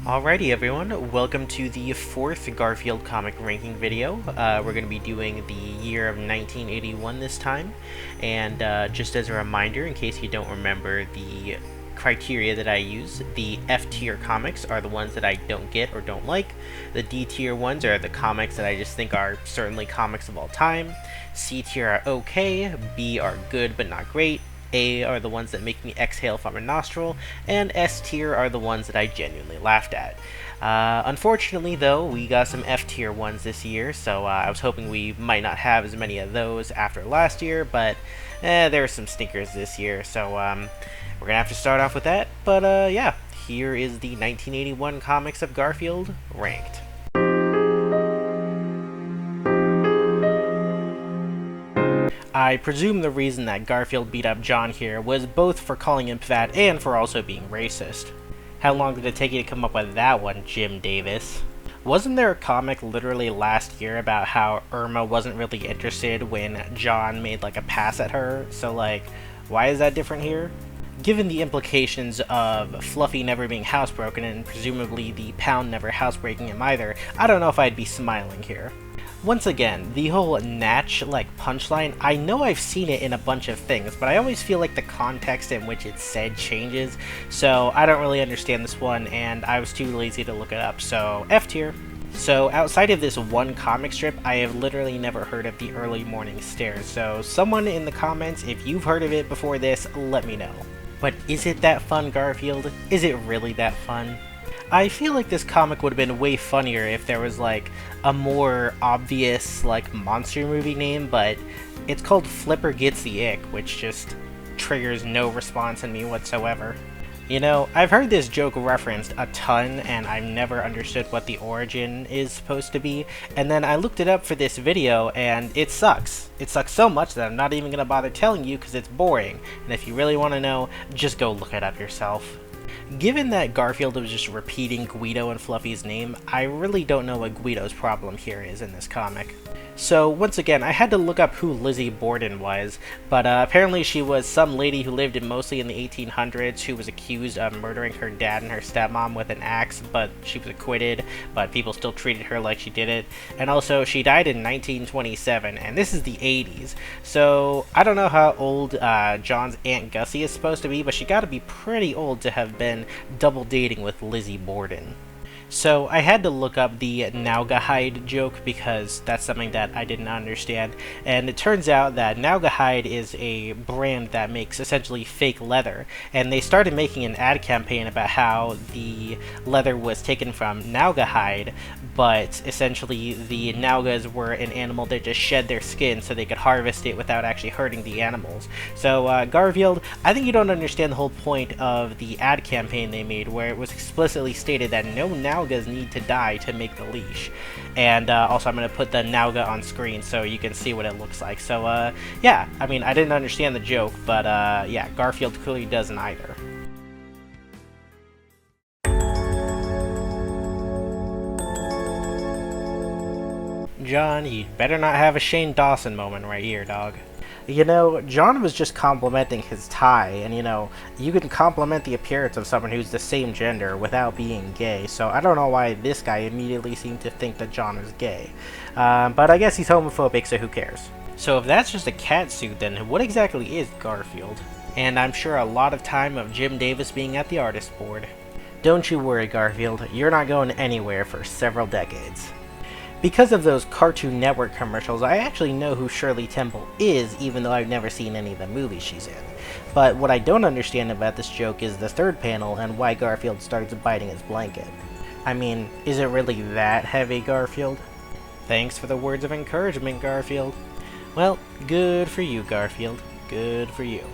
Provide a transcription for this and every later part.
Alrighty everyone, welcome to the fourth Garfield comic ranking video. We're going to be doing the year of 1981 this time, and just as a reminder, in case you don't remember the criteria that I use, the F tier comics are the ones that I don't get or don't like. The D tier ones are the comics that I just think are certainly comics of all time. C tier are okay, B are good but not great, A are the ones that make me exhale from a nostril, and S tier are the ones that I genuinely laughed at. Unfortunately, though, we got some F tier ones this year, so I was hoping we might not have as many of those after last year, but there were some stinkers this year, so we're gonna have to start off with that. But yeah, here is the 1981 comics of Garfield ranked. I presume the reason that Garfield beat up John here was both for calling him fat and for also being racist. How long did it take you to come up with that one, Jim Davis? Wasn't there a comic literally last year about how Irma wasn't really interested when John made like a pass at her? So like, why is that different here? Given the implications of Fluffy never being housebroken and presumably the Pound never housebreaking him either, I don't know if I'd be smiling here. Once again, the whole Natch-like punchline, I know I've seen it in a bunch of things, but I always feel like the context in which it's said changes, so I don't really understand this one, and I was too lazy to look it up, so F tier. So outside of this one comic strip, I have literally never heard of the Early Morning Stairs, so someone in the comments, if you've heard of it before this, let me know. But is it that fun, Garfield? Is it really that fun? I feel like this comic would have been way funnier if there was like a more obvious like monster movie name, but it's called Flipper Gets the Ick, which just triggers no response in me whatsoever. You know, I've heard this joke referenced a ton, and I've never understood what the origin is supposed to be, and then I looked it up for this video, and it sucks. It sucks so much that I'm not even gonna bother telling you because it's boring, and if you really want to know, just go look it up yourself. Given that Garfield was just repeating Guido and Fluffy's name, I really don't know what Guido's problem here is in this comic. So once again, I had to look up who Lizzie Borden was, but apparently she was some lady who lived mostly in the 1800s who was accused of murdering her dad and her stepmom with an axe, but she was acquitted, but people still treated her like she did it. And also, she died in 1927, and this is the 80s, so I don't know how old John's Aunt Gussie is supposed to be, but she gotta be pretty old to have been double dating with Lizzie Borden. So I had to look up the Naugahyde joke because that's something that I didn't understand, and it turns out that Naugahyde is a brand that makes essentially fake leather, and they started making an ad campaign about how the leather was taken from Naugahyde, but essentially the Naugas were an animal that just shed their skin so they could harvest it without actually hurting the animals. So Garfield, I think you don't understand the whole point of the ad campaign they made, where it was explicitly stated that no Naugas need to die to make the leash. And also I'm going to put the Nauga on screen so you can see what it looks like. So yeah, I mean, I didn't understand the joke, but yeah, Garfield clearly doesn't either. John, you'd better not have a Shane Dawson moment right here, dog. You know, John was just complimenting his tie, and you know, you can compliment the appearance of someone who's the same gender without being gay, so I don't know why this guy immediately seemed to think that John was gay. But I guess he's homophobic, so who cares? So if that's just a cat suit, then what exactly is Garfield? And I'm sure a lot of time of Jim Davis being at the artist board. Don't you worry, Garfield, you're not going anywhere for several decades. Because of those Cartoon Network commercials, I actually know who Shirley Temple is, even though I've never seen any of the movies she's in. But what I don't understand about this joke is the third panel and why Garfield starts biting his blanket. I mean, is it really that heavy, Garfield? Thanks for the words of encouragement, Garfield. Well, good for you, Garfield. Good for you.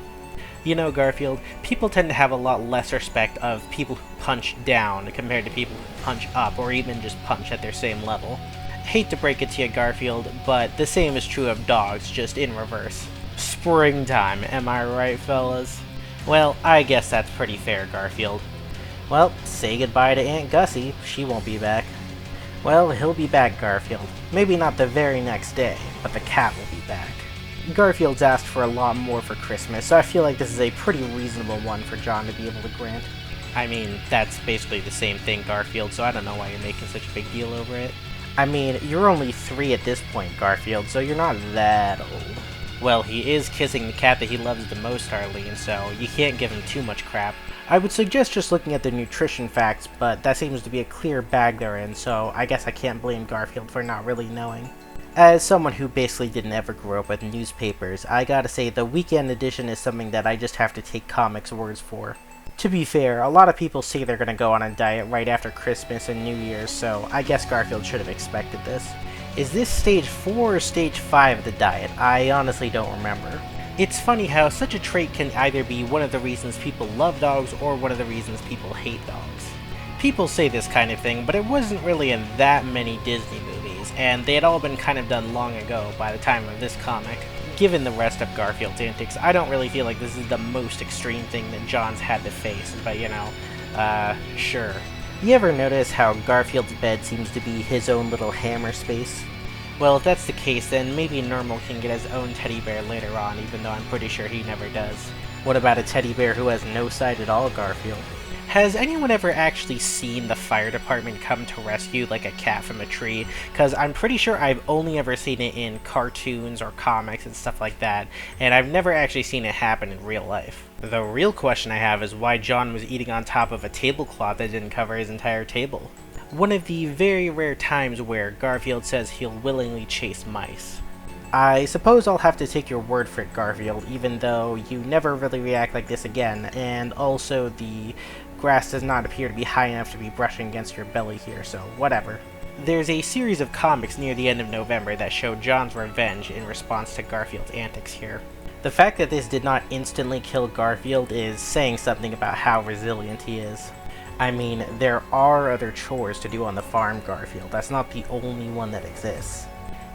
You know, Garfield, people tend to have a lot less respect of people who punch down compared to people who punch up, or even just punch at their same level. Hate to break it to you, Garfield, but the same is true of dogs, just in reverse. Springtime, am I right, fellas? Well, I guess that's pretty fair, Garfield. Well, say goodbye to Aunt Gussie, she won't be back. Well, he'll be back, Garfield. Maybe not the very next day, but the cat will be back. Garfield's asked for a lot more for Christmas, so I feel like this is a pretty reasonable one for John to be able to grant. I mean, that's basically the same thing, Garfield, so I don't know why you're making such a big deal over it. I mean, you're only 3 at this point, Garfield, so you're not that old. Well, he is kissing the cat that he loves the most, Arlene, so you can't give him too much crap. I would suggest just looking at the nutrition facts, but that seems to be a clear bag they're in, so I guess I can't blame Garfield for not really knowing. As someone who basically didn't ever grow up with newspapers, I gotta say the weekend edition is something that I just have to take comics' words for. To be fair, a lot of people say they're gonna go on a diet right after Christmas and New Year's, so I guess Garfield should have expected this. Is this stage 4 or stage 5 of the diet? I honestly don't remember. It's funny how such a trait can either be one of the reasons people love dogs or one of the reasons people hate dogs. People say this kind of thing, but it wasn't really in that many Disney movies, and they had all been kind of done long ago by the time of this comic. Given the rest of Garfield's antics, I don't really feel like this is the most extreme thing that John's had to face, but sure. You ever notice how Garfield's bed seems to be his own little hammer space? Well, if that's the case, then maybe Normal can get his own teddy bear later on, even though I'm pretty sure he never does. What about a teddy bear who has no side at all, Garfield? Has anyone ever actually seen the fire department come to rescue, like, a cat from a tree? Because I'm pretty sure I've only ever seen it in cartoons or comics and stuff like that, and I've never actually seen it happen in real life. The real question I have is why John was eating on top of a tablecloth that didn't cover his entire table. One of the very rare times where Garfield says he'll willingly chase mice. I suppose I'll have to take your word for it, Garfield, even though you never really react like this again, and also the grass does not appear to be high enough to be brushing against your belly here, so whatever. There's a series of comics near the end of November that show John's revenge in response to Garfield's antics here. The fact that this did not instantly kill Garfield is saying something about how resilient he is. I mean, there are other chores to do on the farm, Garfield. That's not the only one that exists.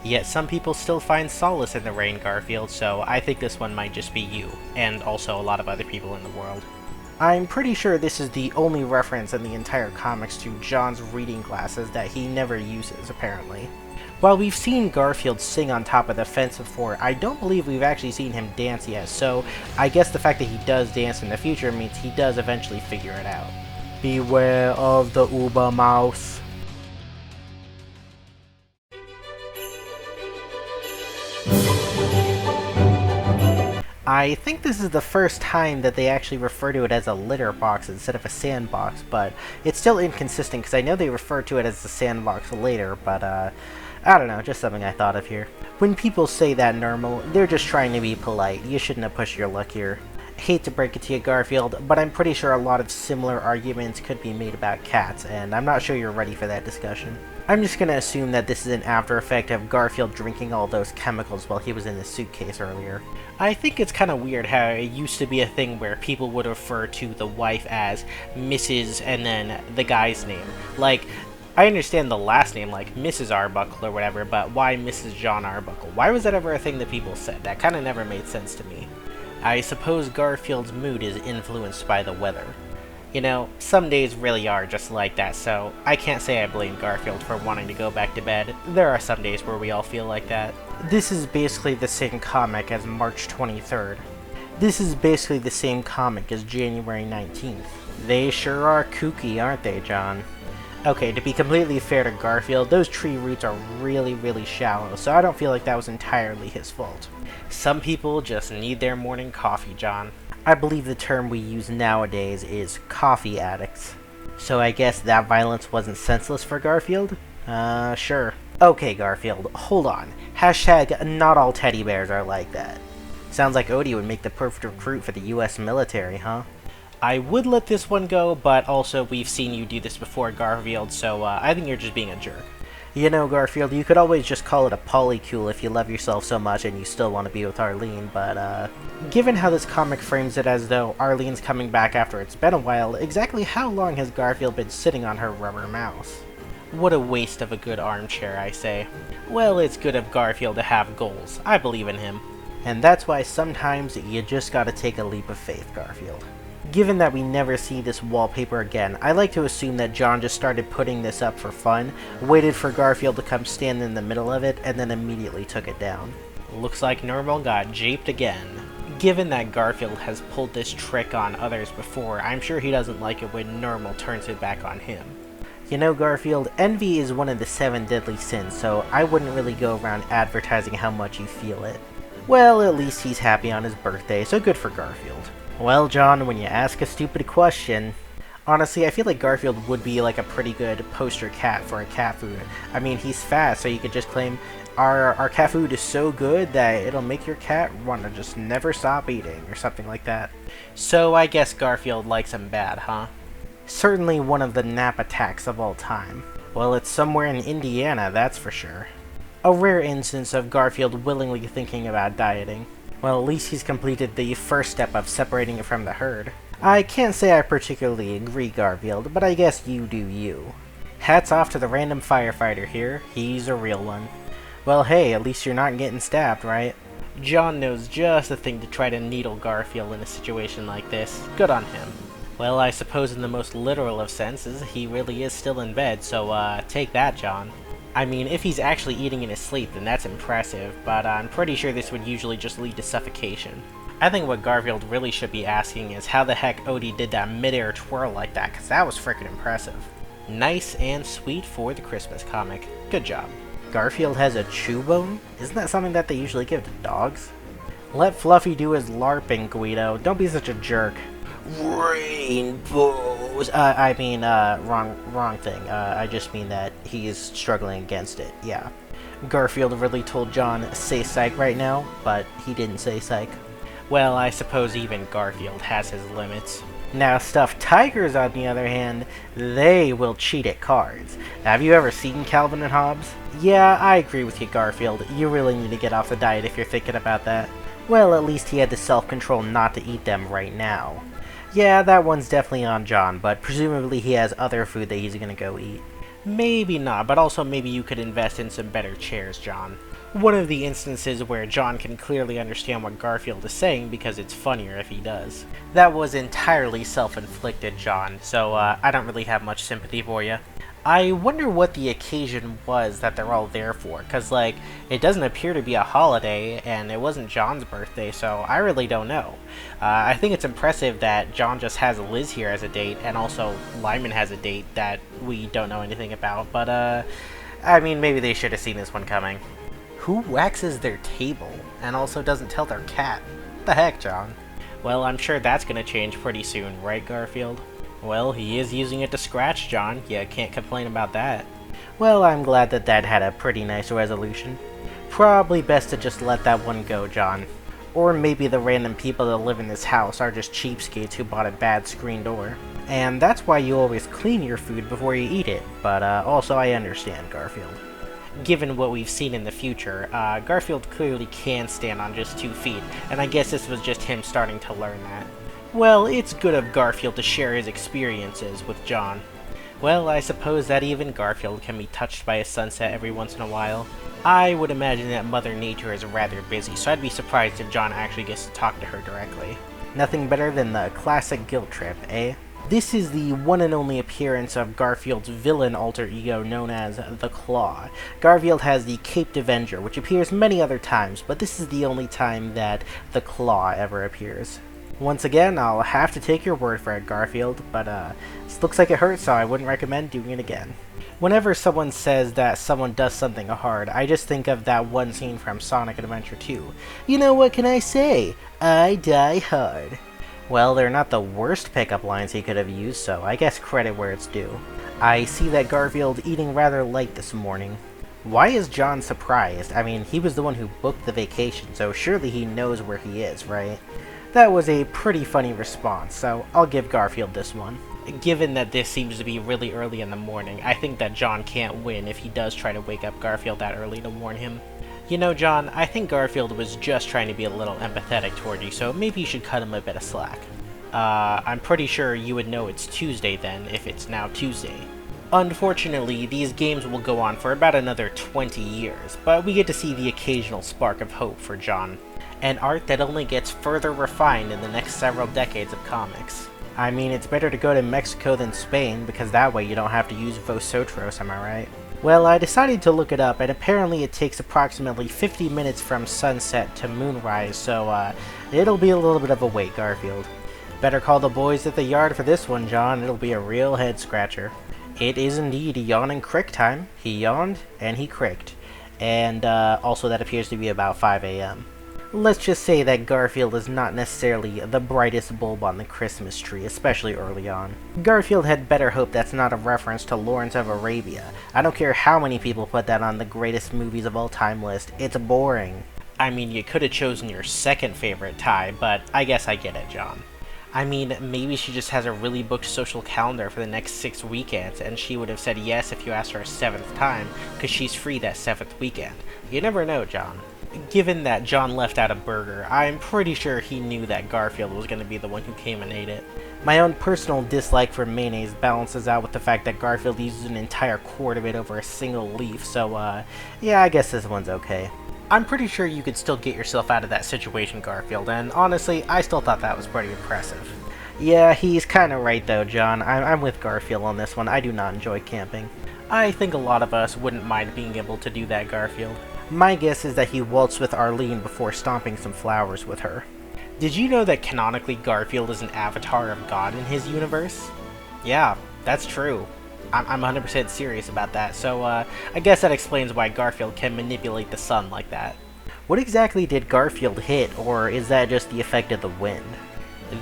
Yet some people still find solace in the rain, Garfield, so I think this one might just be you, and also a lot of other people in the world. I'm pretty sure this is the only reference in the entire comics to John's reading glasses that he never uses, apparently. While we've seen Garfield sing on top of the fence before, I don't believe we've actually seen him dance yet, so I guess the fact that he does dance in the future means he does eventually figure it out. Beware of the Uber Mouse. I think this is the first time that they actually refer to it as a litter box instead of a sandbox, but it's still inconsistent because I know they refer to it as the sandbox later, but I don't know, just something I thought of here. When people say that, Normal, they're just trying to be polite. You shouldn't have pushed your luck here. Hate to break it to you, Garfield, but I'm pretty sure a lot of similar arguments could be made about cats, and I'm not sure you're ready for that discussion. I'm just gonna assume that this is an after effect of Garfield drinking all those chemicals while he was in his suitcase earlier. I think it's kind of weird how it used to be a thing where people would refer to the wife as Mrs. and then the guy's name. Like, I understand the last name, like Mrs. Arbuckle or whatever, but why Mrs. John Arbuckle? Why was that ever a thing that people said? That kind of never made sense to me. I suppose Garfield's mood is influenced by the weather. You know, some days really are just like that, so I can't say I blame Garfield for wanting to go back to bed. There are some days where we all feel like that. This is basically the same comic as March 23rd. This is basically the same comic as January 19th. They sure are kooky, aren't they, John? Okay, to be completely fair to Garfield, those tree roots are really shallow, so I don't feel like that was entirely his fault. Some people just need their morning coffee, John. I believe the term we use nowadays is coffee addicts. So I guess that violence wasn't senseless for Garfield? Sure. Okay, Garfield, hold on. Hashtag not all teddy bears are like that. Sounds like Odie would make the perfect recruit for the US military, huh? I would let this one go, but also we've seen you do this before, Garfield, so I think you're just being a jerk. You know, Garfield, you could always just call it a polycule if you love yourself so much and you still want to be with Arlene, but given how this comic frames it as though Arlene's coming back after it's been a while, exactly how long has Garfield been sitting on her rubber mouse? What a waste of a good armchair, I say. Well, it's good of Garfield to have goals. I believe in him. And that's why sometimes you just gotta take a leap of faith, Garfield. Given that we never see this wallpaper again, I like to assume that John just started putting this up for fun, waited for Garfield to come stand in the middle of it, and then immediately took it down. Looks like Normal got japed again. Given that Garfield has pulled this trick on others before, I'm sure he doesn't like it when Normal turns it back on him. You know, Garfield, envy is one of the 7 deadly sins, so I wouldn't really go around advertising how much you feel it. Well, at least he's happy on his birthday, so good for Garfield. Well, John, when you ask a stupid question... Honestly, I feel like Garfield would be like a pretty good poster cat for a cat food. I mean, he's fat, so you could just claim, our cat food is so good that it'll make your cat want to just never stop eating, or something like that. So I guess Garfield likes him bad, huh? Certainly one of the nap attacks of all time. Well, it's somewhere in Indiana, that's for sure. A rare instance of Garfield willingly thinking about dieting. Well, at least he's completed the first step of separating it from the herd. I can't say I particularly agree, Garfield, but I guess you do you. Hats off to the random firefighter here, he's a real one. Well, hey, at least you're not getting stabbed, right? John knows just the thing to try to needle Garfield in a situation like this. Good on him. Well, I suppose in the most literal of senses, he really is still in bed, so take that, John. I mean, if he's actually eating in his sleep, then that's impressive, but I'm pretty sure this would usually just lead to suffocation. I think what Garfield really should be asking is how the heck Odie did that mid-air twirl like that, because that was frickin' impressive. Nice and sweet for the Christmas comic. Good job. Garfield has a chew bone? Isn't that something that they usually give to dogs? Let Fluffy do his LARPing, Guido. Don't be such a jerk. Rainbows! Wrong thing. I just mean that he is struggling against it, yeah. Garfield really told John, say psych right now, but he didn't say psych. Well, I suppose even Garfield has his limits. Now, stuffed tigers, on the other hand, they will cheat at cards. Have you ever seen Calvin and Hobbes? Yeah, I agree with you, Garfield. You really need to get off the diet if you're thinking about that. Well, at least he had the self-control not to eat them right now. Yeah, that one's definitely on John, but presumably he has other food that he's gonna go eat. Maybe not, but also maybe you could invest in some better chairs, John. One of the instances where John can clearly understand what Garfield is saying because it's funnier if he does. That was entirely self-inflicted, John, so I don't really have much sympathy for you. I wonder what the occasion was that they're all there for, because, like, it doesn't appear to be a holiday, and it wasn't John's birthday, so I really don't know. I think it's impressive that John just has Liz here as a date, and also Lyman has a date that we don't know anything about, but, I mean, maybe they should have seen this one coming. Who waxes their table, and also doesn't tell their cat? What the heck, John? Well, I'm sure that's gonna change pretty soon, right, Garfield? Well, he is using it to scratch, John. You can't complain about that. Well, I'm glad that that had a pretty nice resolution. Probably best to just let that one go, John. Or maybe the random people that live in this house are just cheapskates who bought a bad screen door. And that's why you always clean your food before you eat it, but also I understand, Garfield. Given what we've seen in the future, Garfield clearly can stand on just 2 feet, and I guess this was just him starting to learn that. Well, it's good of Garfield to share his experiences with John. Well, I suppose that even Garfield can be touched by a sunset every once in a while. I would imagine that Mother Nature is rather busy, so I'd be surprised if John actually gets to talk to her directly. Nothing better than the classic guilt trip, eh? This is the one and only appearance of Garfield's villain alter ego known as the Claw. Garfield has the Caped Avenger, which appears many other times, but this is the only time that the Claw ever appears. Once again, I'll have to take your word for it, Garfield, but this looks like it hurts, so I wouldn't recommend doing it again. Whenever someone says that someone does something hard, I just think of that one scene from Sonic Adventure 2. You know, what can I say? I die hard. Well, they're not the worst pickup lines he could have used, so I guess credit where it's due. I see that Garfield eating rather light this morning. Why is John surprised? I mean, he was the one who booked the vacation, so surely he knows where he is, right? That was a pretty funny response, so I'll give Garfield this one. Given that this seems to be really early in the morning, I think that John can't win if he does try to wake up Garfield that early to warn him. You know, John, I think Garfield was just trying to be a little empathetic toward you, so maybe you should cut him a bit of slack. I'm pretty sure you would know it's Tuesday then, if it's now Tuesday. Unfortunately, these games will go on for about another 20 years, but we get to see the occasional spark of hope for John. An art that only gets further refined in the next several decades of comics. I mean, it's better to go to Mexico than Spain, because that way you don't have to use Vosotros, am I right? Well, I decided to look it up, and apparently it takes approximately 50 minutes from sunset to moonrise, so it'll be a little bit of a wait, Garfield. Better call the boys at the yard for this one, John. It'll be a real head-scratcher. It is indeed yawn and crick time. He yawned, and he cricked. And also that appears to be about 5 a.m. Let's just say that Garfield is not necessarily the brightest bulb on the Christmas tree, especially early on. Garfield had better hope that's not a reference to Lawrence of Arabia. I don't care how many people put that on the greatest movies of all time list, it's boring. I mean, you could have chosen your second favorite tie, but I guess I get it, John. I mean, maybe she just has a really booked social calendar for the next 6 weekends, and she would have said yes if you asked her a 7th time, because she's free that 7th weekend. You never know, John. Given that John left out a burger, I'm pretty sure he knew that Garfield was going to be the one who came and ate it. My own personal dislike for mayonnaise balances out with the fact that Garfield uses an entire quart of it over a single leaf, so yeah, I guess this one's okay. I'm pretty sure you could still get yourself out of that situation, Garfield, and honestly, I still thought that was pretty impressive. Yeah, he's kinda right though, John. I'm with Garfield on this one. I do not enjoy camping. I think a lot of us wouldn't mind being able to do that, Garfield. My guess is that he waltzed with Arlene before stomping some flowers with her. Did you know that canonically Garfield is an avatar of God in his universe? Yeah, that's true. I'm 100% serious about that, so I guess that explains why Garfield can manipulate the sun like that. What exactly did Garfield hit, or is that just the effect of the wind?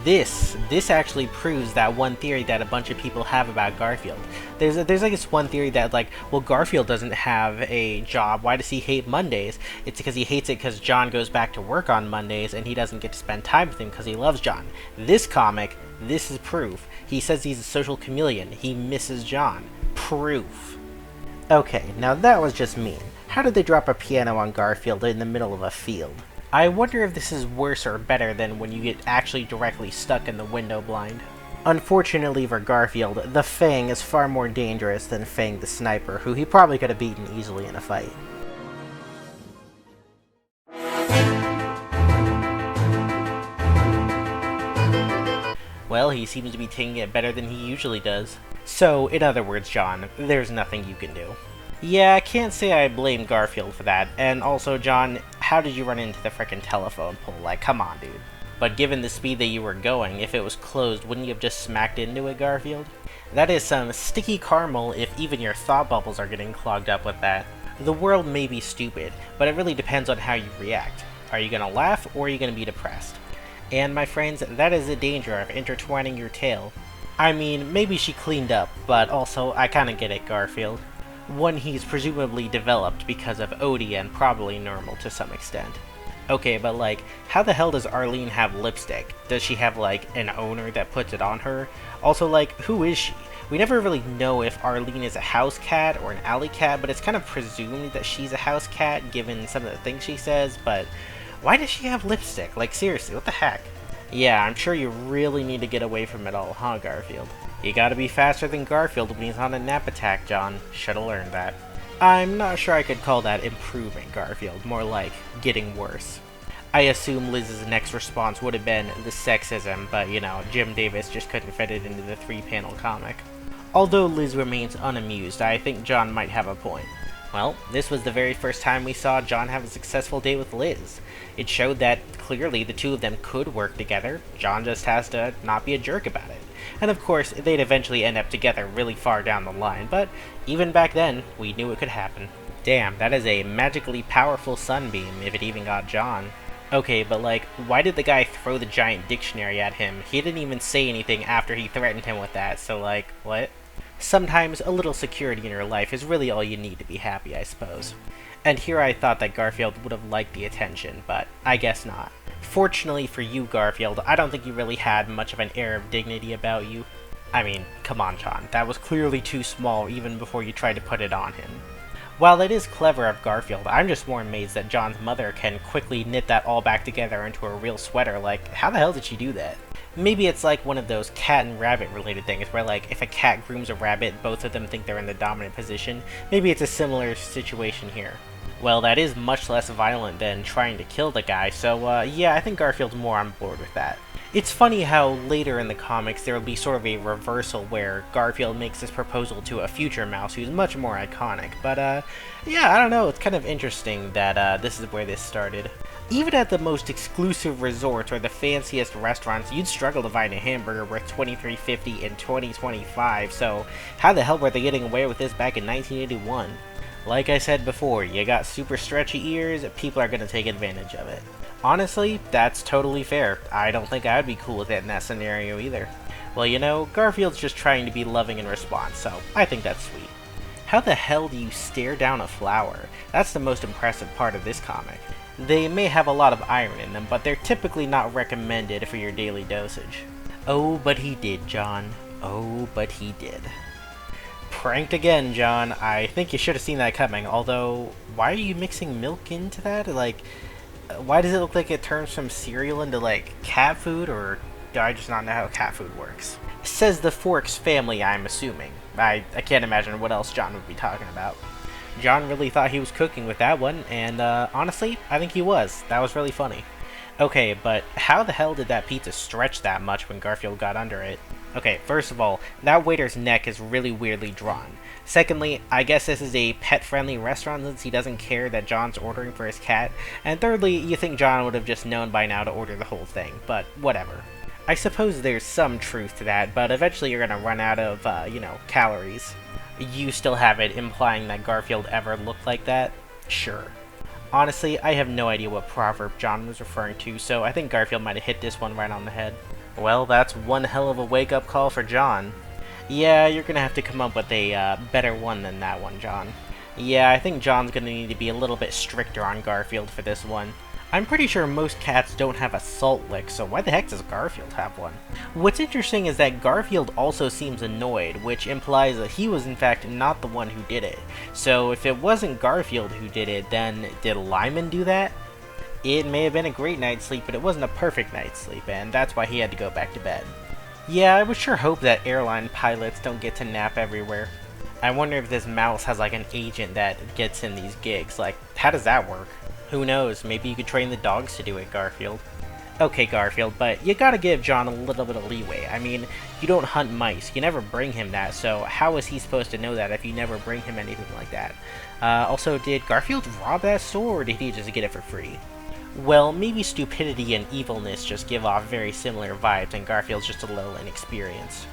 This actually proves that one theory that a bunch of people have about Garfield. There's like this one theory that like, well, Garfield doesn't have a job. Why does he hate Mondays? It's because he hates it because John goes back to work on Mondays and he doesn't get to spend time with him because he loves John. This comic, this is proof. He says he's a social chameleon. He misses John. Proof. Okay, now that was just mean. How did they drop a piano on Garfield in the middle of a field? I wonder if this is worse or better than when you get actually directly stuck in the window blind. Unfortunately for Garfield, the Fang is far more dangerous than Fang the Sniper, who he probably could have beaten easily in a fight. Well, he seems to be taking it better than he usually does. So, in other words, John, there's nothing you can do. Yeah, I can't say I blame Garfield for that, and also, John, how did you run into the frickin' telephone pole? Like, come on, dude. But given the speed that you were going, if it was closed, wouldn't you have just smacked into it, Garfield? That is some sticky caramel if even your thought bubbles are getting clogged up with that. The world may be stupid, but it really depends on how you react. Are you gonna laugh, or are you gonna be depressed? And my friends, that is the danger of intertwining your tail. I mean, maybe she cleaned up, but also, I kinda get it, Garfield. One he's presumably developed because of Odie and probably normal to some extent. Okay, but like, how the hell does Arlene have lipstick? Does she have like an owner that puts it on her? Also, like, who is she? We never really know if Arlene is a house cat or an alley cat, but it's kind of presumed that she's a house cat given some of the things she says, but why does she have lipstick? Like, seriously, what the heck? Yeah, I'm sure you really need to get away from it all, huh, Garfield? You gotta be faster than Garfield when he's on a nap attack, John. Should've learned that. I'm not sure I could call that improving, Garfield. More like getting worse. I assume Liz's next response would have been the sexism, but you know, Jim Davis just couldn't fit it into the 3-panel comic. Although Liz remains unamused, I think John might have a point. Well, this was the very first time we saw John have a successful date with Liz. It showed that clearly the two of them could work together. John just has to not be a jerk about it. And of course, they'd eventually end up together really far down the line, but even back then, we knew it could happen. Damn, that is a magically powerful sunbeam, if it even got John. Okay, but like, why did the guy throw the giant dictionary at him? He didn't even say anything after he threatened him with that, so like, what? Sometimes a little security in your life is really all you need to be happy, I suppose. And here I thought that Garfield would have liked the attention, but I guess not. Fortunately for you, Garfield, I don't think you really had much of an air of dignity about you. I mean, come on, John, that was clearly too small even before you tried to put it on him. While it is clever of Garfield, I'm just more amazed that John's mother can quickly knit that all back together into a real sweater. Like, how the hell did she do that? Maybe it's like one of those cat and rabbit related things where like if a cat grooms a rabbit, both of them think they're in the dominant position. Maybe it's a similar situation here. Well, that is much less violent than trying to kill the guy, so yeah, I think Garfield's more on board with that. It's funny how later in the comics there will be sort of a reversal where Garfield makes this proposal to a future mouse who's much more iconic, but yeah, I don't know, it's kind of interesting that this is where this started. Even at the most exclusive resorts or the fanciest restaurants, you'd struggle to find a hamburger worth $23.50 in 2025, so how the hell were they getting away with this back in 1981? Like I said before, you got super stretchy ears, people are gonna take advantage of it. Honestly, that's totally fair. I don't think I'd be cool with it in that scenario either. Well, you know, Garfield's just trying to be loving in response, so I think that's sweet. How the hell do you stare down a flower? That's the most impressive part of this comic. They may have a lot of iron in them, but they're typically not recommended for your daily dosage. Oh, but he did, John. Oh, but he did. Pranked again, John. I think you should have seen that coming, although, why are you mixing milk into that? Like, why does it look like it turns from cereal into, like, cat food, or do I just not know how cat food works? Says the Forks family, I'm assuming. I can't imagine what else John would be talking about. John really thought he was cooking with that one, and honestly, I think he was. That was really funny. Okay, but how the hell did that pizza stretch that much when Garfield got under it? Okay, first of all, that waiter's neck is really weirdly drawn. Secondly, I guess this is a pet-friendly restaurant since he doesn't care that John's ordering for his cat. And thirdly, you think John would have just known by now to order the whole thing, but whatever. I suppose there's some truth to that, but eventually you're gonna run out of, calories. You still have it implying that Garfield ever looked like that? Sure. Honestly, I have no idea what proverb John was referring to, so I think Garfield might have hit this one right on the head. Well, that's one hell of a wake-up call for John. Yeah, you're gonna have to come up with a better one than that one, John. Yeah, I think John's gonna need to be a little bit stricter on Garfield for this one. I'm pretty sure most cats don't have a salt lick, so why the heck does Garfield have one? What's interesting is that Garfield also seems annoyed, which implies that he was in fact not the one who did it. So if it wasn't Garfield who did it, then did Lyman do that? It may have been a great night's sleep, but it wasn't a perfect night's sleep, and that's why he had to go back to bed. Yeah, I would sure hope that airline pilots don't get to nap everywhere. I wonder if this mouse has like an agent that gets in these gigs. Like, how does that work? Who knows, maybe you could train the dogs to do it, Garfield. Okay, Garfield, but you gotta give John a little bit of leeway. I mean, you don't hunt mice, you never bring him that, so how is he supposed to know that if you never bring him anything like that? Also, did Garfield rob that store, or did he just get it for free? Well, maybe stupidity and evilness just give off very similar vibes, and Garfield's just a little inexperienced.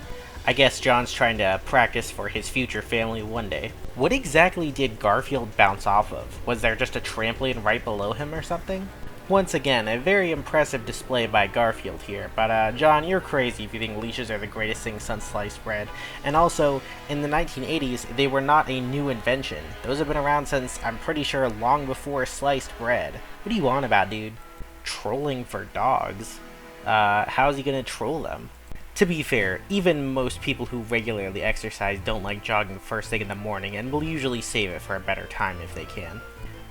I guess John's trying to practice for his future family one day. What exactly did Garfield bounce off of? Was there just a trampoline right below him or something? Once again, a very impressive display by Garfield here, but John, you're crazy if you think leashes are the greatest thing since sliced bread. And also, in the 1980s, they were not a new invention. Those have been around since, I'm pretty sure, long before sliced bread. What are you on about, dude? Trolling for dogs? How's he gonna troll them? To be fair, even most people who regularly exercise don't like jogging first thing in the morning and will usually save it for a better time if they can.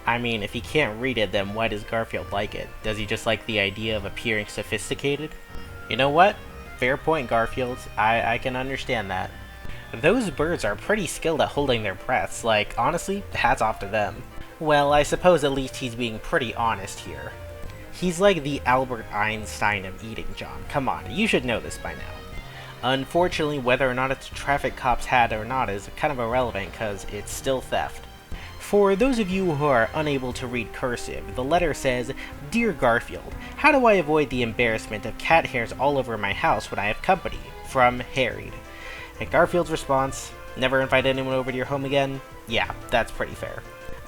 I mean, if he can't read it, then why does Garfield like it? Does he just like the idea of appearing sophisticated? You know what? Fair point, Garfield. I can understand that. Those birds are pretty skilled at holding their breaths. Like, honestly, hats off to them. Well, I suppose at least he's being pretty honest here. He's like the Albert Einstein of eating, John. Come on, you should know this by now. Unfortunately, whether or not it's a traffic cop's hat or not is kind of irrelevant because it's still theft. For those of you who are unable to read cursive, the letter says, "Dear Garfield, how do I avoid the embarrassment of cat hairs all over my house when I have company? From Harried." And Garfield's response, "Never invite anyone over to your home again?" Yeah, that's pretty fair.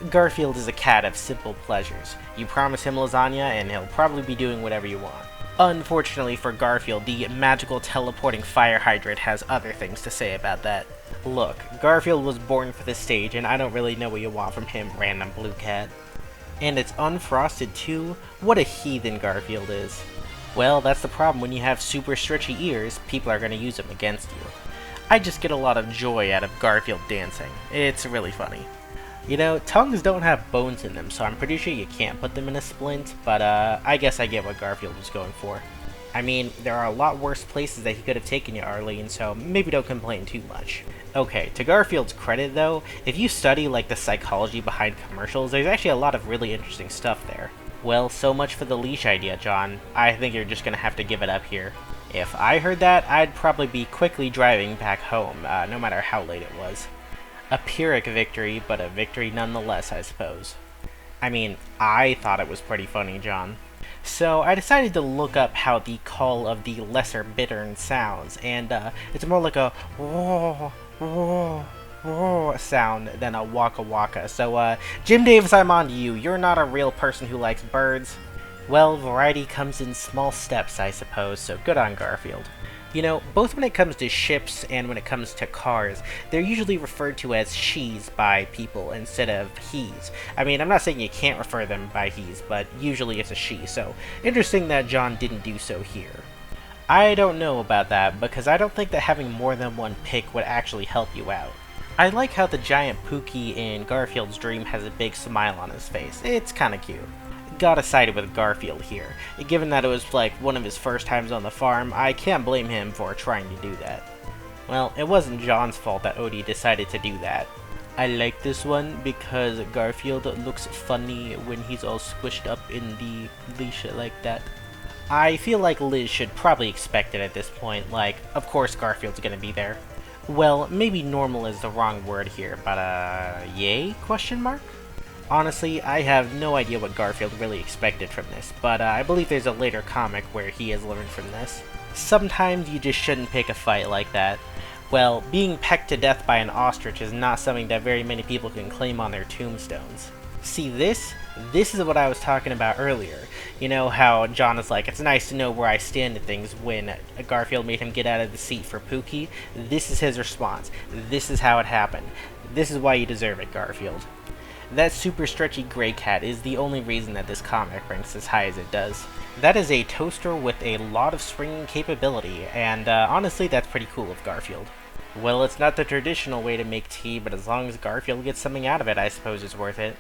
Garfield is a cat of simple pleasures. You promise him lasagna and he'll probably be doing whatever you want. Unfortunately for Garfield, the magical teleporting fire hydrant has other things to say about that. Look, Garfield was born for this stage and I don't really know what you want from him, random blue cat. And it's unfrosted too? What a heathen Garfield is. Well, that's the problem when you have super stretchy ears, people are going to use them against you. I just get a lot of joy out of Garfield dancing. It's really funny. You know, tongues don't have bones in them, so I'm pretty sure you can't put them in a splint, but I guess I get what Garfield was going for. I mean, there are a lot worse places that he could have taken you, Arlene, so maybe don't complain too much. Okay, to Garfield's credit though, if you study like the psychology behind commercials, there's actually a lot of really interesting stuff there. Well, so much for the leash idea, John. I think you're just gonna have to give it up here. If I heard that, I'd probably be quickly driving back home, no matter how late it was. A Pyrrhic victory, but a victory nonetheless, I suppose. I mean, I thought it was pretty funny, John. So I decided to look up how the call of the lesser bittern sounds, and it's more like a whoa, whoa, whoa sound than a waka waka. So Jim Davis, I'm on to you. You're not a real person who likes birds. Well, variety comes in small steps, I suppose, so good on Garfield. You know, both when it comes to ships and when it comes to cars, they're usually referred to as she's by people instead of he's. I mean, I'm not saying you can't refer them by he's, but usually it's a she, so interesting that John didn't do so here. I don't know about that, because I don't think that having more than one pick would actually help you out. I like how the giant Pookie in Garfield's dream has a big smile on his face. It's kinda cute. Gotta side with Garfield here. Given that it was like one of his first times on the farm, I can't blame him for trying to do that. Well, it wasn't John's fault that Odie decided to do that. I like this one because Garfield looks funny when he's all squished up in the leash like that. I feel like Liz should probably expect it at this point, like, of course Garfield's gonna be there. Well, maybe normal is the wrong word here, but yay? Question mark? Honestly, I have no idea what Garfield really expected from this, but I believe there's a later comic where he has learned from this. Sometimes you just shouldn't pick a fight like that. Well, being pecked to death by an ostrich is not something that very many people can claim on their tombstones. See this? This is what I was talking about earlier. You know how John is like, it's nice to know where I stand in things when Garfield made him get out of the seat for Pookie? This is his response. This is how it happened. This is why you deserve it, Garfield. That super stretchy gray cat is the only reason that this comic ranks as high as it does. That is a toaster with a lot of springing capability, and honestly that's pretty cool of Garfield. Well, it's not the traditional way to make tea, but as long as Garfield gets something out of it, I suppose it's worth it.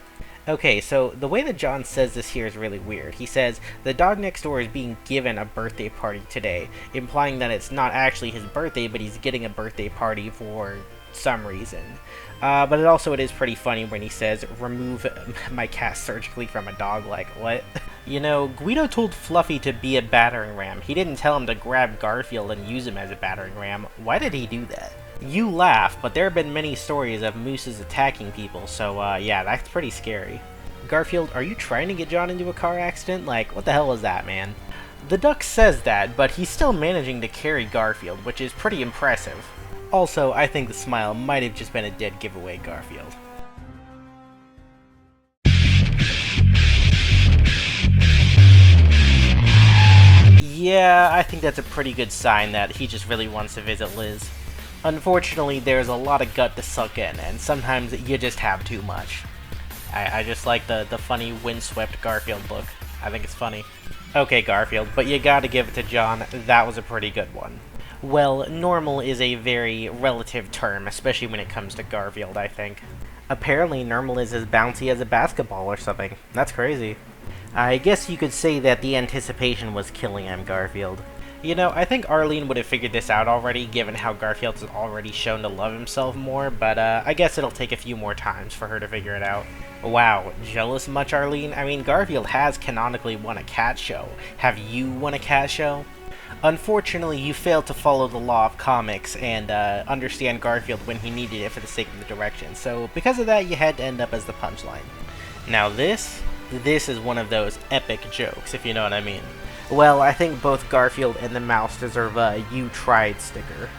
Okay, so the way that John says this here is really weird. He says, the dog next door is being given a birthday party today, implying that it's not actually his birthday, but he's getting a birthday party for some reason. But it is pretty funny when he says, remove my cat surgically from a dog, like, what? You know, Guido told Fluffy to be a battering ram. He didn't tell him to grab Garfield and use him as a battering ram. Why did he do that? You laugh, but there have been many stories of mooses attacking people, so yeah, that's pretty scary. Garfield, are you trying to get John into a car accident? Like, what the hell is that, man? The duck says that, but he's still managing to carry Garfield, which is pretty impressive. Also, I think the smile might have just been a dead giveaway, Garfield. Yeah, I think that's a pretty good sign that he just really wants to visit Liz. Unfortunately, there's a lot of gut to suck in, and sometimes you just have too much. I just like the funny windswept Garfield look. I think it's funny. Okay, Garfield, but you gotta give it to John, that was a pretty good one. Well, normal is a very relative term, especially when it comes to Garfield, I think. Apparently, normal is as bouncy as a basketball or something. That's crazy. I guess you could say that the anticipation was killing him, Garfield. You know, I think Arlene would have figured this out already, given how Garfield has already shown to love himself more, but I guess it'll take a few more times for her to figure it out. Wow, jealous much, Arlene? I mean, Garfield has canonically won a cat show. Have you won a cat show? Unfortunately, you failed to follow the law of comics and understand Garfield when he needed it for the sake of the direction, so because of that, you had to end up as the punchline. Now this is one of those epic jokes, if you know what I mean. Well, I think both Garfield and the mouse deserve a "you tried" sticker.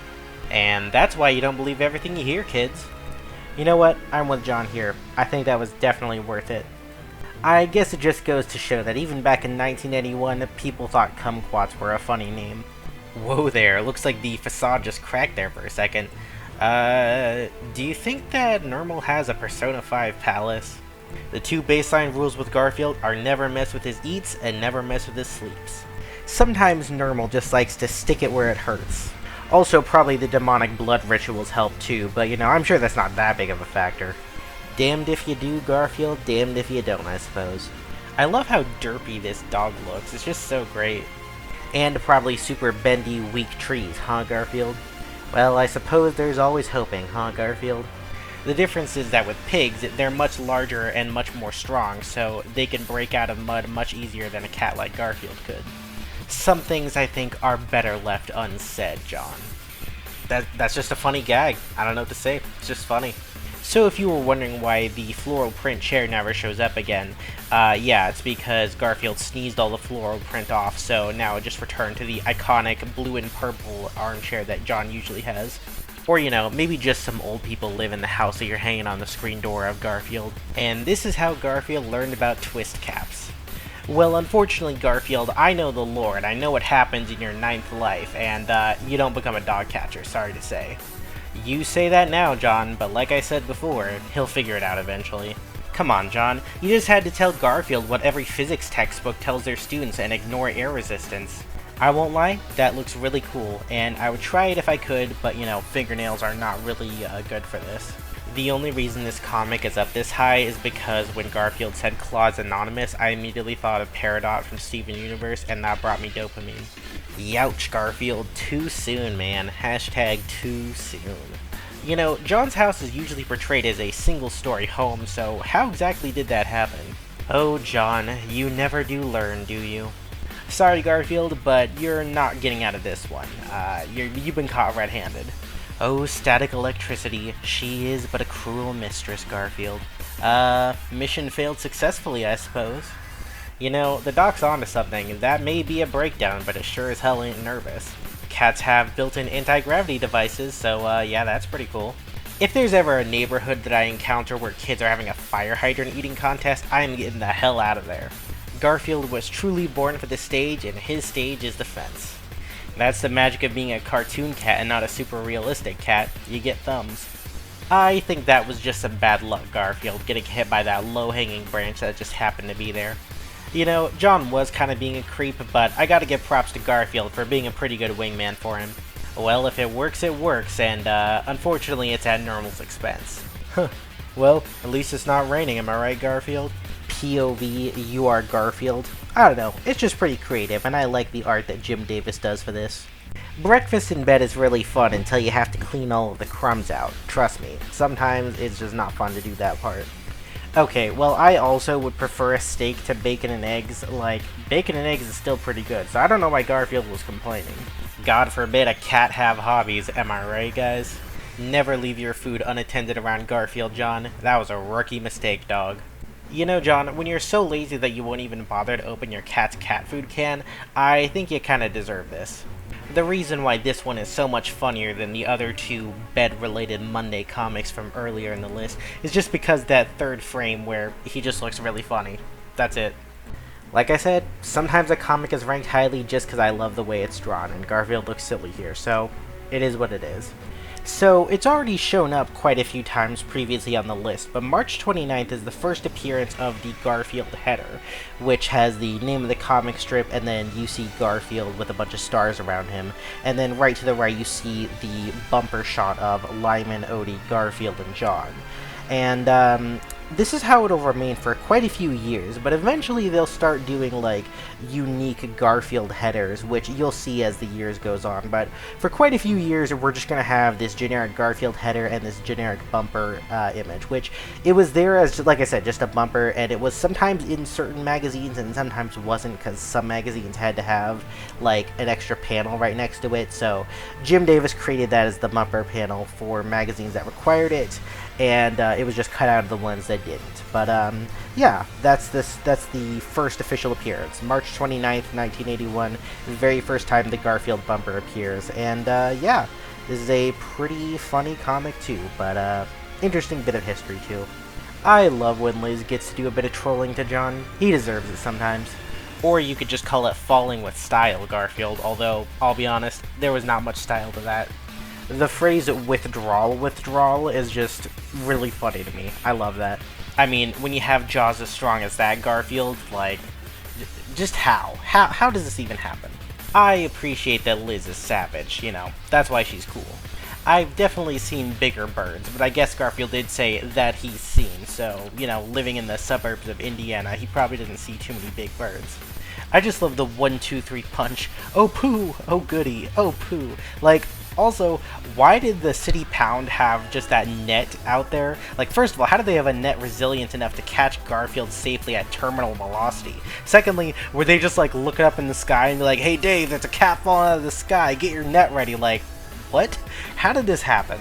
And that's why you don't believe everything you hear, kids. You know what? I'm with John here. I think that was definitely worth it. I guess it just goes to show that even back in 1981, people thought kumquats were a funny name. Whoa there, looks like the facade just cracked there for a second. Do you think that Normal has a Persona 5 palace? The two baseline rules with Garfield are never mess with his eats and never mess with his sleeps. Sometimes Normal just likes to stick it where it hurts. Also, probably the demonic blood rituals help too, but you know, I'm sure that's not that big of a factor. Damned if you do, Garfield, damned if you don't, I suppose. I love how derpy this dog looks, it's just so great. And probably super bendy, weak trees, huh, Garfield? Well, I suppose there's always hoping, huh, Garfield? The difference is that with pigs, they're much larger and much more strong, so they can break out of mud much easier than a cat like Garfield could. Some things I think are better left unsaid, John. That's just a funny gag. I don't know what to say. It's just funny. So if you were wondering why the floral print chair never shows up again, yeah, it's because Garfield sneezed all the floral print off, so now it just returned to the iconic blue and purple armchair that John usually has. Or, you know, maybe just some old people live in the house that you're hanging on the screen door of Garfield. And this is how Garfield learned about twist caps. Well, unfortunately, Garfield, I know the lore, and I know what happens in your 9th life, and you don't become a dog catcher, sorry to say. You say that now, John, but like I said before, he'll figure it out eventually. Come on, John, you just had to tell Garfield what every physics textbook tells their students and ignore air resistance. I won't lie, that looks really cool, and I would try it if I could, but you know, fingernails are not really good for this. The only reason this comic is up this high is because when Garfield said Claus Anonymous, I immediately thought of Peridot from Steven Universe, and that brought me dopamine. Youch, Garfield, too soon, man. Hashtag too soon. You know, John's house is usually portrayed as a single-story home, so how exactly did that happen? Oh, John, you never do learn, do you? Sorry, Garfield, but you're not getting out of this one. You've been caught red-handed. Oh, static electricity, she is but a cruel mistress, Garfield. Mission failed successfully, I suppose. You know, the doc's onto something. That may be a breakdown, but it sure as hell ain't nervous. Cats have built-in anti-gravity devices, so yeah, that's pretty cool. If there's ever a neighborhood that I encounter where kids are having a fire hydrant eating contest, I am getting the hell out of there. Garfield was truly born for the stage, and his stage is the fence. That's the magic of being a cartoon cat and not a super realistic cat. You get thumbs. I think that was just some bad luck, Garfield, getting hit by that low-hanging branch that just happened to be there. You know, John was kind of being a creep, but I gotta give props to Garfield for being a pretty good wingman for him. Well, if it works, and unfortunately it's at Normal's expense. Huh. Well, at least it's not raining, am I right, Garfield? POV, you are Garfield. I don't know, it's just pretty creative, and I like the art that Jim Davis does for this. Breakfast in bed is really fun until you have to clean all of the crumbs out. Trust me, sometimes it's just not fun to do that part. Okay, well, I also would prefer a steak to bacon and eggs. Like, bacon and eggs is still pretty good, so I don't know why Garfield was complaining. God forbid a cat have hobbies, am I right, guys? Never leave your food unattended around Garfield, John. That was a rookie mistake, dog. You know, John, when you're so lazy that you won't even bother to open your cat's cat food can, I think you kinda deserve this. The reason why this one is so much funnier than the other two bed-related Monday comics from earlier in the list is just because that third frame where he just looks really funny. That's it. Like I said, sometimes a comic is ranked highly just because I love the way it's drawn, and Garfield looks silly here, so it is what it is. So, it's already shown up quite a few times previously on the list, but March 29th is the first appearance of the Garfield header, which has the name of the comic strip, and then you see Garfield with a bunch of stars around him, and then right to the right you see the bumper shot of Lyman, Odie, Garfield, and John. And, this is how it'll remain for quite a few years, but eventually they'll start doing, like, unique Garfield headers, which you'll see as the years goes on, but for quite a few years we're just gonna have this generic Garfield header and this generic bumper image, which it was there as, like I said, just a bumper, and it was sometimes in certain magazines and sometimes wasn't, because some magazines had to have, like, an extra panel right next to it, so Jim Davis created that as the bumper panel for magazines that required it, and it was just cut out of the ones that didn't. But yeah, that's the first official appearance, March 29th, 1981, the very first time the Garfield bumper appears, and yeah, this is a pretty funny comic too, but interesting bit of history too. I love when Liz gets to do a bit of trolling to John. He deserves it sometimes. Or you could just call it falling with style, Garfield, although, I'll be honest, there was not much style to that. The phrase withdrawal is just really funny to me. I love that. I mean, when you have jaws as strong as that, Garfield, like, just how? How does this even happen? I appreciate that Liz is savage, you know, that's why she's cool. I've definitely seen bigger birds, but I guess Garfield did say that he's seen, so, you know, living in the suburbs of Indiana, he probably didn't see too many big birds. I just love the 1, 2, 3 punch. Oh poo! Oh goody! Oh poo! Like, Also, why did the City Pound have just that net out there? Like, first of all, how did they have a net resilient enough to catch Garfield safely at terminal velocity? Secondly, were they just like looking up in the sky and be like, hey Dave, there's a cat falling out of the sky, get your net ready? Like, what? How did this happen?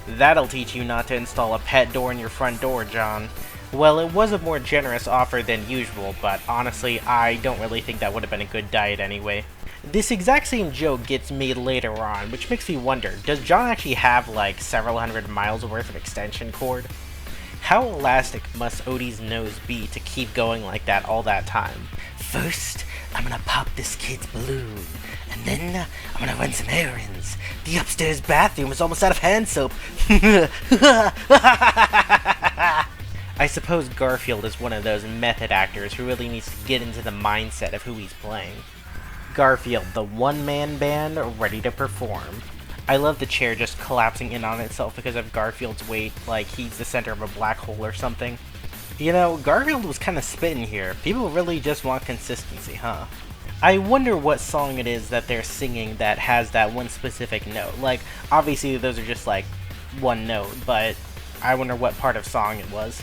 That'll teach you not to install a pet door in your front door, John. Well, it was a more generous offer than usual, but honestly, I don't really think that would have been a good diet anyway. This exact same joke gets made later on, which makes me wonder, does John actually have like several hundred miles worth of extension cord? How elastic must Odie's nose be to keep going like that all that time? First, I'm gonna pop this kid's balloon, and then I'm gonna run some errands. The upstairs bathroom is almost out of hand soap. I suppose Garfield is one of those method actors who really needs to get into the mindset of who he's playing. Garfield, the one-man band, ready to perform. I love the chair just collapsing in on itself because of Garfield's weight, like he's the center of a black hole or something. You know, Garfield was kind of spitting here. People really just want consistency, huh? I wonder what song it is that they're singing that has that one specific note. Like, obviously those are just like one note, but I wonder what part of song it was.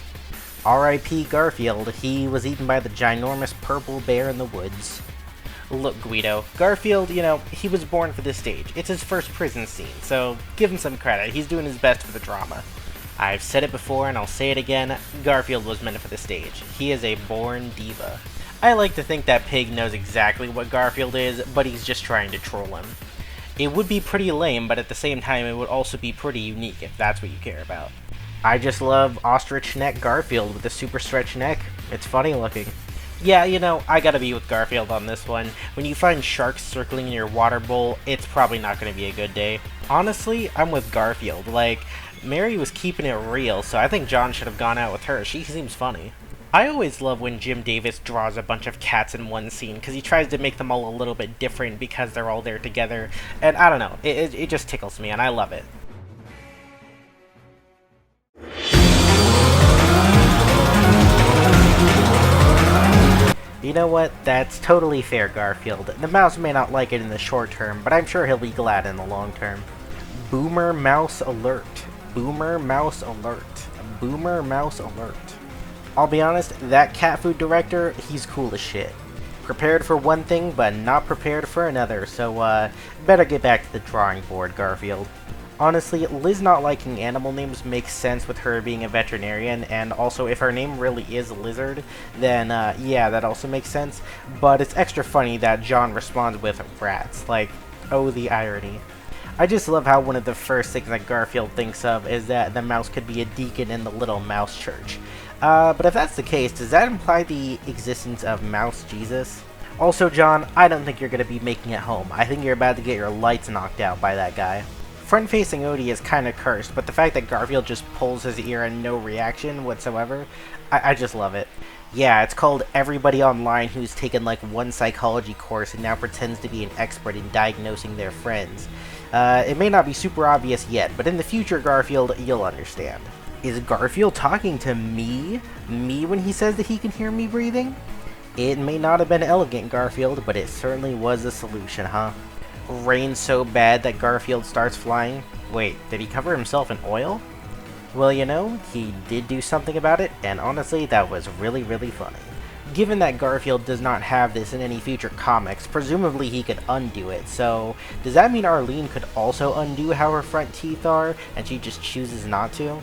R.I.P. Garfield, he was eaten by the ginormous purple bear in the woods. Look, Guido, Garfield, you know, he was born for this stage. It's his first prison scene, so give him some credit. He's doing his best for the drama. I've said it before and I'll say it again, Garfield was meant for the stage. He is a born diva. I like to think that Pig knows exactly what Garfield is, but he's just trying to troll him. It would be pretty lame, but at the same time it would also be pretty unique if that's what you care about. I just love ostrich neck Garfield with a super stretch neck. It's funny looking. Yeah, you know, I gotta be with Garfield on this one. When you find sharks circling in your water bowl, it's probably not gonna be a good day. Honestly, I'm with Garfield. Like, Mary was keeping it real, so I think John should have gone out with her. She seems funny. I always love when Jim Davis draws a bunch of cats in one scene, because he tries to make them all a little bit different because they're all there together. And I don't know, it just tickles me, and I love it. You know what? That's totally fair, Garfield. The mouse may not like it in the short term, but I'm sure he'll be glad in the long term. Boomer mouse alert. Boomer mouse alert. Boomer mouse alert. I'll be honest, that cat food director, he's cool as shit. Prepared for one thing, but not prepared for another, so better get back to the drawing board, Garfield. Honestly, Liz not liking animal names makes sense with her being a veterinarian, and also if her name really is Lizard, then yeah, that also makes sense. But it's extra funny that John responds with rats. Like, oh, the irony. I just love how one of the first things that Garfield thinks of is that the mouse could be a deacon in the Little Mouse Church. But if that's the case, does that imply the existence of Mouse Jesus? Also, John, I don't think you're going to be making it home. I think you're about to get your lights knocked out by that guy. Front-facing Odie is kind of cursed, but the fact that Garfield just pulls his ear and no reaction whatsoever, I just love it. Yeah, it's called Everybody Online Who's Taken like one psychology course and now pretends to be an expert in diagnosing their friends. It may not be super obvious yet, but in the future, Garfield, you'll understand. Is Garfield talking to me? Me when he says that he can hear me breathing? It may not have been elegant, Garfield, but it certainly was a solution, huh? Rain so bad that Garfield starts flying. Wait, did he cover himself in oil? Well, you know, he did do something about it, and honestly, that was really, really funny. Given that Garfield does not have this in any future comics, presumably he could undo it, so does that mean Arlene could also undo how her front teeth are, and she just chooses not to?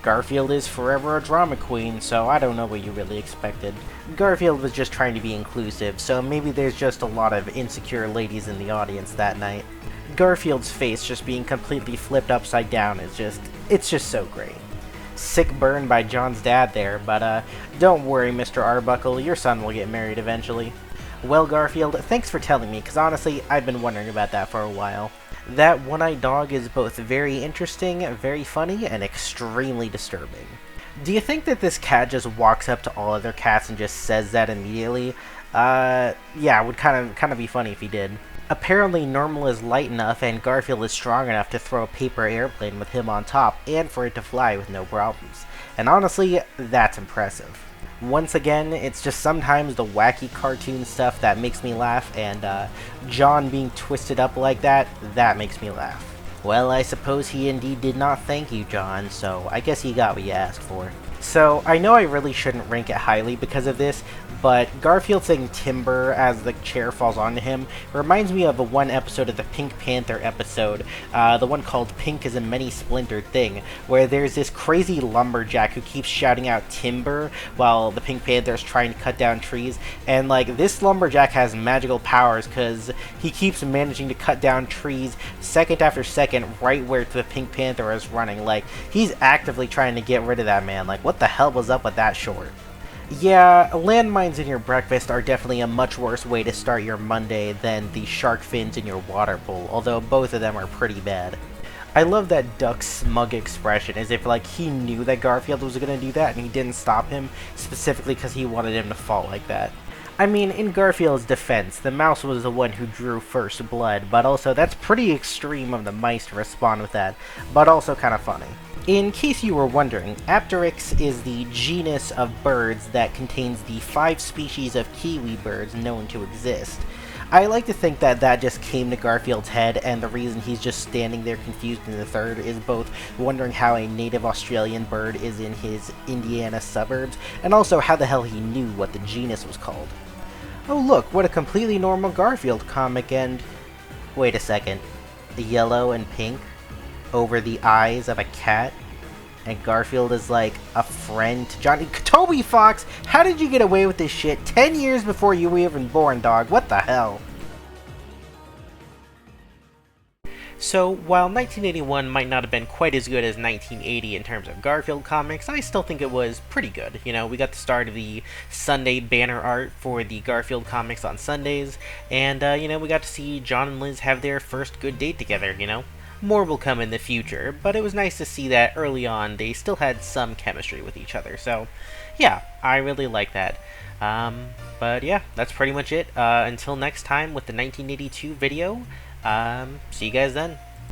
Garfield is forever a drama queen, so I don't know what you really expected. Garfield was just trying to be inclusive, so maybe there's just a lot of insecure ladies in the audience that night. Garfield's face just being completely flipped upside down is it's just so great. Sick burn by John's dad there, but don't worry, Mr. Arbuckle, your son will get married eventually. Well, Garfield, thanks for telling me, because honestly, I've been wondering about that for a while. That one-eyed dog is both very interesting, very funny, and extremely disturbing. Do you think that this cat just walks up to all other cats and just says that immediately? Yeah, it would kind of be funny if he did. Apparently Normal is light enough and Garfield is strong enough to throw a paper airplane with him on top and for it to fly with no problems. And honestly, that's impressive. Once again, it's just sometimes the wacky cartoon stuff that makes me laugh, and John being twisted up like that makes me laugh. Well, I suppose he indeed did not thank you, John, so I guess he got what you asked for. So, I know I really shouldn't rank it highly because of this, but Garfield saying timber as the chair falls onto him reminds me of one episode of the Pink Panther episode, the one called Pink is a Many Splintered Thing, where there's this crazy lumberjack who keeps shouting out timber while the Pink Panther is trying to cut down trees, and like, this lumberjack has magical powers because he keeps managing to cut down trees second after second right where the Pink Panther is running. Like, he's actively trying to get rid of that man. Like, what the hell was up with that short? Yeah, landmines in your breakfast are definitely a much worse way to start your Monday than the shark fins in your water bowl, although both of them are pretty bad. I love that Duck's smug expression, as if like he knew that Garfield was going to do that and he didn't stop him, specifically because he wanted him to fall like that. I mean, in Garfield's defense, the mouse was the one who drew first blood, but also that's pretty extreme of the mice to respond with that, but also kind of funny. In case you were wondering, Apteryx is the genus of birds that contains the 5 species of kiwi birds known to exist. I like to think that that just came to Garfield's head, and the reason he's just standing there confused in the third is both wondering how a native Australian bird is in his Indiana suburbs, and also how the hell he knew what the genus was called. Oh look, what a completely normal Garfield comic, and... wait a second. Yellow and pink? Over the eyes of a cat, and Garfield is like a friend to Johnny. Toby Fox, how did you get away with this shit 10 years before you were even born, dog? What the hell? So, while 1981 might not have been quite as good as 1980 in terms of Garfield comics, I still think it was pretty good. You know, we got the start of the Sunday banner art for the Garfield comics on Sundays, and, you know, we got to see John and Liz have their first good date together, you know? More will come in the future, but it was nice to see that early on they still had some chemistry with each other, so yeah, I really like that. But yeah, that's pretty much it. Until next time with the 1982 video, see you guys then.